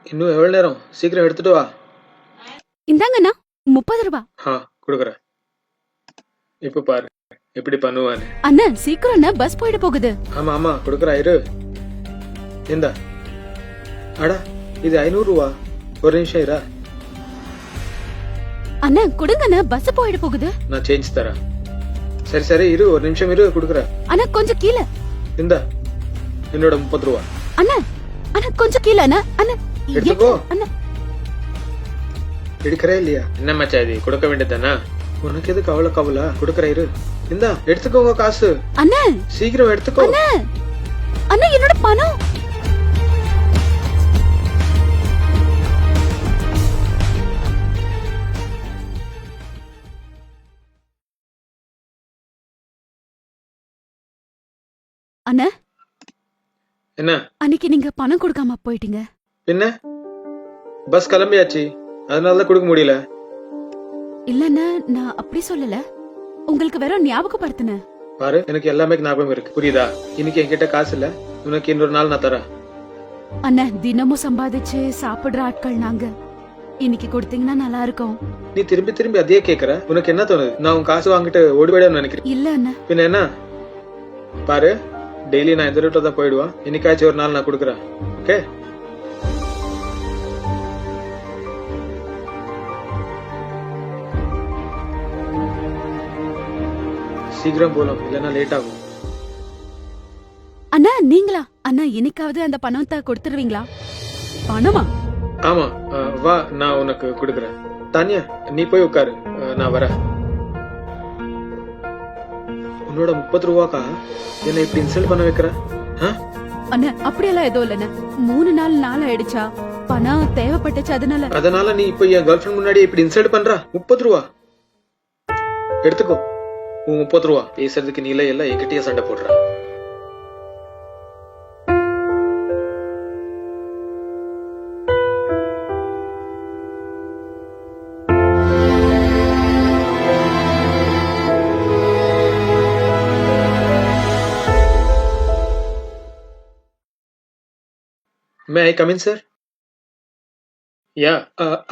இன்னும் எவ்வளவு நேரம்? சீக்கிரம் எடுத்துட்டு வா. இந்தாங்கண்ணா 30 ரூபா. கொடுக்குறேன். இப்ப பாரு எப்படி பண்ணுவான்னு. அண்ணா சீக்கிரம் அண்ணா, பஸ் போயிட போகுது. ஆமா ஆமா கொடுக்குறா இரு. இந்தா. அடா இது 500 ரூபா. ஒரு நிமிஷம் இரா. அண்ணா கொடுங்கண்ணா, பஸ் போயிட போகுது. நான் சேஞ்ச் தரேன். சரி சரி இரு, ஒரு நிமிஷம் இரு, கொடுக்குறேன். அண்ணா கொஞ்சம் கீழே. இந்தா என்னோட 30 ரூபா. அண்ணா அண்ணா கொஞ்சம் கீழே. அண்ணா அண்ணா எடுத்துக்கோ. அண்ணா எடுக்கிறே இல்லையா? என்ன மச்சா இது, கொடுக்க வேண்டியதானே? உனக்கு எதுக்கு அவ்வளவு கவலை? கொடுக்குற இரு. இந்தா எடுத்துக்கோங்க காசு. அண்ணா சீக்கிரம் எடுத்துக்கோ. அண்ணா அண்ணா என்னோட பணம். அண்ணா என்ன அன்னைக்கு நீங்க பணம் கொடுக்காம போயிட்டீங்க. என்ன பஸ் கிளம்பியாச்சு, அதனாலதான் கொடுக்க முடியல. இல்லன்னா நான் அப்படி சொல்லல, உங்களுக்கு வேற ஞாபகப்படுத்தினேன். பாரு எனக்கு எல்லாமே ஞாபகம் இருக்கு, புரியுதா? இன்னைக்கு என்கிட்ட காசு இல்ல, உனக்கு இன்னொரு நாள் நான் தரேன். அண்ணா தினமும் சம்பாதிச்சு சாப்பிடுற ஆட்கள் நாங்க, இன்னைக்கு கொடுத்தீங்கன்னா நல்லா இருக்கும். நீ திரும்பி திரும்பி அதே கேக்குற, உனக்கு என்ன தோணுது? நான் உன் காசு வாங்கிட்டு ஓடிவிட நினைக்கிறேன். இல்ல அண்ணா. பின்ன என்ன? பாரு டெய்லி நான் இந்த ரூட்ல தான் போயிடுவேன், இன்னைக்காச்சும் ஒரு நாள் நான் கொடுக்குறேன். ஓகே சீக்கிரம் போலாம், இல்லன்னா லேட் ஆகும். அண்ணா நீங்களா? அண்ணா இன்னைக்காவது அந்த பணத்தை கொடுத்துருவீங்களா? பணமா? ஆமா வா நான் உனக்கு கொடுக்குறேன். தானியா நீ போய் உட்காரு, நான் வரேன். உன்னோட 30 ரூபாக்கா என்ன இப்படி இன்சல்ட் பண்ண வைக்கிற? அண்ணா அப்படியெல்லாம் எதுவும் இல்லண்ணா, 3 நாள் ஆயிடுச்சா, பணம் தேவைப்பட்டுச்சு அதனால நீ இப்ப என் கேர்ள் ஃபிரெண்ட் முன்னாடி இப்படி இன்சல்ட் பண்ற? 30 ரூபா எடுத்துக்கோ. உன் 30 ரூபா பேசுறதுக்கு நீ எல்லாம் என்கிட்டயே சண்டை போடுற. May I come in, sir? Yeah,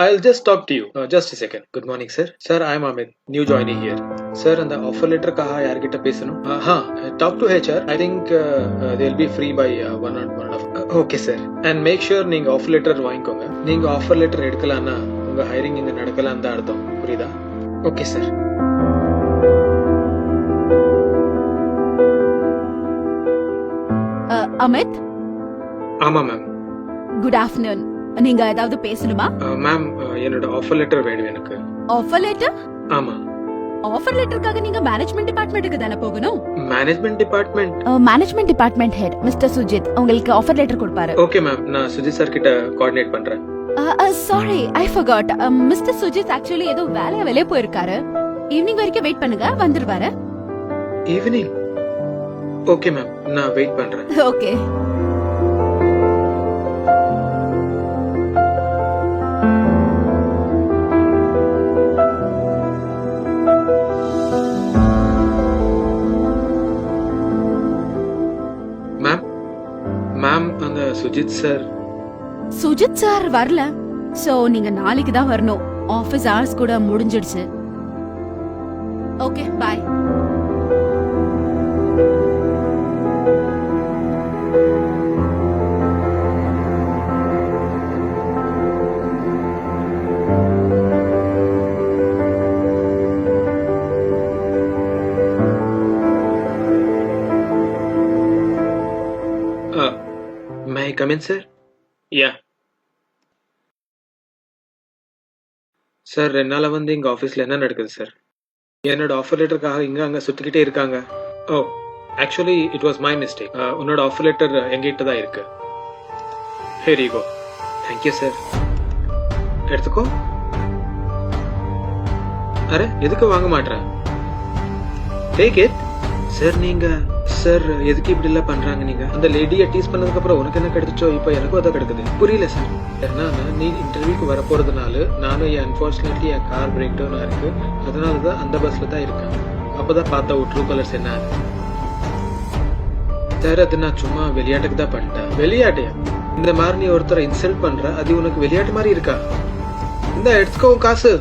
I'll just talk to you. Just a second. Good morning, sir. Sir, I'm Amit, new joinee here. Sir, and the offer letter kaha yaar kitta pesanu? Talk to HR. I think they'll be free by 1 or 1.5. Okay, sir. And make sure நீங்க offer letter வாங்கிக்கோங்க. நீங்க offer letter எடுக்கலன்னா உங்க hiring இங்க நடக்கலன்னு தான் அர்த்தம், புரியுதா? Okay, sir. Amit. ஆமா ma'am. Good afternoon. நீங்க ஏதாவது பேசணுமா? மேம் என்னோட ஆஃபர் லெட்டர் வேணும் எனக்கு. Offer letter? ஆமா. ஆஃபர் லெட்டருக்காக நீங்க மேனேஜ்மெண்ட் டிபார்ட்மெண்ட்டுக்கு தான போகணும். Management department? Management department head mister Sujith உங்களுக்கு ஆஃபர் லெட்டர் கொடுப்பாரு. ஓகே மேம், நான் சுஜித் சார் கிட்ட கோஆர்டினேட் பண்றேன். Sorry I forgot. Mister Sujith actually ஏதோ வெளிய போயிருக்காரு. ஈவினிங் வரைக்கும் வெயிட் பண்ணுங்க, வந்துருவாரு. ஈவினிங்? ஓகே மேம், நான் வெயிட் பண்றேன். ஓகே. மேம் அந்த சுஜித் சார் வரல, சோ நீங்க நாளைக்கு தான் வரணும். ஆபீஸ் ஹவர்ஸ் கூட முடிஞ்சிடுச்சு. Okay bye. May I come in, sir? Yeah. Sir 2 நாளா வந்து எங்க ஆபீஸ்ல என்ன நடக்குது சார்? என்னோட ஆஃபர் லெட்டருக்காக இங்க அங்க சுத்திக்கிட்டே இருக்காங்க. Oh actually it was my mistake. உன்னோட ஆஃபர் லெட்டர் எங்கிட்ட தான் இருக்கு. Here you go. Thank you sir. எடுத்துக்கோ. அரே எதுக்கு வாங்க மாட்டேன்? Take it. சார் நீங்க சார் எதுக்கு இப்படி எல்லாம் பண்றாங்க? நீங்க அந்த லேடியை டீஸ் பண்ணதுக்கு அப்புறம் உனக்கு என்ன கிடைச்சோ இப்போ எனக்கும் அதான் கிடைக்குது. புரியல சார். ஏன்னா நீ இன்டர்வியூக்கு வர போறதுனால நானும் அன்பார்ச்சுனேட்லி என் கார் பிரேக் டவுனா இருக்கு, அதனாலதான் அந்த பஸ்ல தான் இருக்கேன். அப்பதான் பார்த்தா ட்ரூ கலர்ஸ் என்ன சார். அது நான் சும்மா விளையாட்டுக்கு தான் பண்ணிட்டேன். விளையாட்டையா? இந்த மாதிரி நீ ஒருத்தரை இன்சல்ட் பண்ற, அது உனக்கு விளையாட்டு மாதிரி இருக்கா? இந்த எடுத்துக்கோ உன் காசு,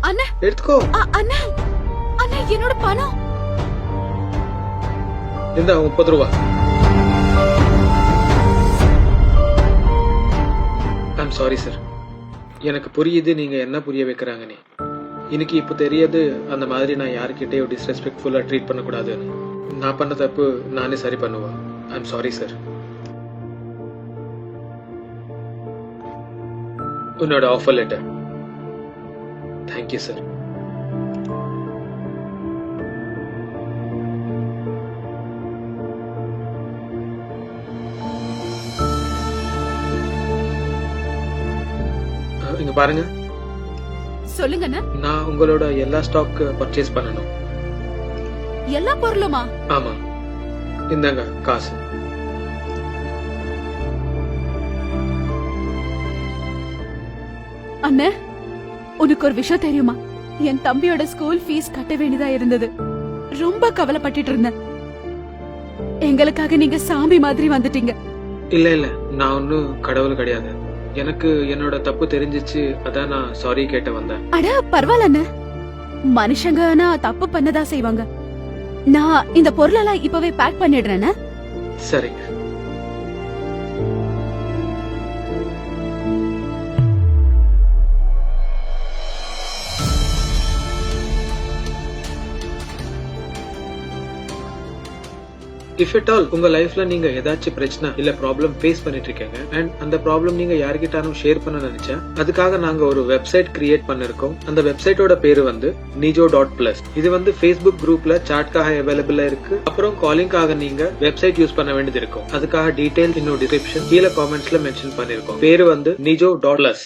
அண்ணா எடுத்துக்கோ. அண்ணா அண்ணா என்னோட பணம். இந்த 30 ரூபா. I'm sorry sir. எனக்கு புரியுது நீங்க என்ன புரிய வைக்கிறாங்கன்னு. எனக்கு இப்போ தெரியாது அந்த மாதிரி நான் யாருக்கிட்டையும் டிஸ்ரெஸ்பெக்ட்ஃபுல்லா ட்ரீட் பண்ணக்கூடாதுன்னு. நான் பண்ண தப்பு நானே சரி பண்ணுவேன். I'm sorry sir. உன்னோட ஆஃபர் லெட்டர். Thank you sir. இங்க பாருங்க, சொல்லுங்க அண்ணா. நான் உங்களோட எல்லா ஸ்டாக் பர்ச்சேஸ் பண்ணணும். எல்லா பொருளுமா? ஆமா, இந்தாங்க காசு. அண்ணே, உனக்கு ஒரு விஷயம் தெரியுமா? என் தம்பியோட ஸ்கூல் ஃபீஸ் கட்ட வேண்டியதா இருந்தது. ரொம்ப கவலைப்பட்டுட்டு இருந்தேன். எங்களுக்காக நீங்க சாமி மாதிரி வந்துட்டீங்க. இல்ல இல்ல, நான் ஒன்னும் கடவுள் கிடையாது. எனக்கு என்னோட தப்பு தெரிஞ்சிச்சு, அதான் நான் சாரி கேட்ட வந்தேன். அட பரவாயில்ல அண்ணே, மனுஷங்கன்னா தப்பு பண்ணதா செய்வாங்க. நான் இந்த பொருளெல்லாம் இப்பவே பேக் பண்ணிடுறேன். சரிங்க. இஃப் இட் ஆல் உங்க லைஃப்ல நீங்க ஏதாச்சும் பிரச்சனை இல்ல ப்ராப்ளம் ஃபேஸ் பண்ணிட்டு இருக்கீங்க அண்ட் அந்த ப்ராப்ளம் நீங்க யார்கிட்டாலும் ஷேர் பண்ண நினைச்சா, அதுக்காக நாங்க ஒரு வெப்சைட் கிரியேட் பண்ணிருக்கோம். அந்த வெப்சைட்டோட பேரு வந்து nijo.plus. இது வந்து Facebook குரூப்ல சாட்காக அவைலபிளா இருக்கு. அப்புறம் காலிங்காக நீங்க வெப்சைட் யூஸ் பண்ண வேண்டியது இருக்கும். அதுக்காக டீடைல் இன்னும் டிஸ்கிரிப்ஷன் கீழே காமெண்ட்ஸ்ல மென்ஷன் பண்ணிருக்கோம். பேரு வந்து nijo.plus.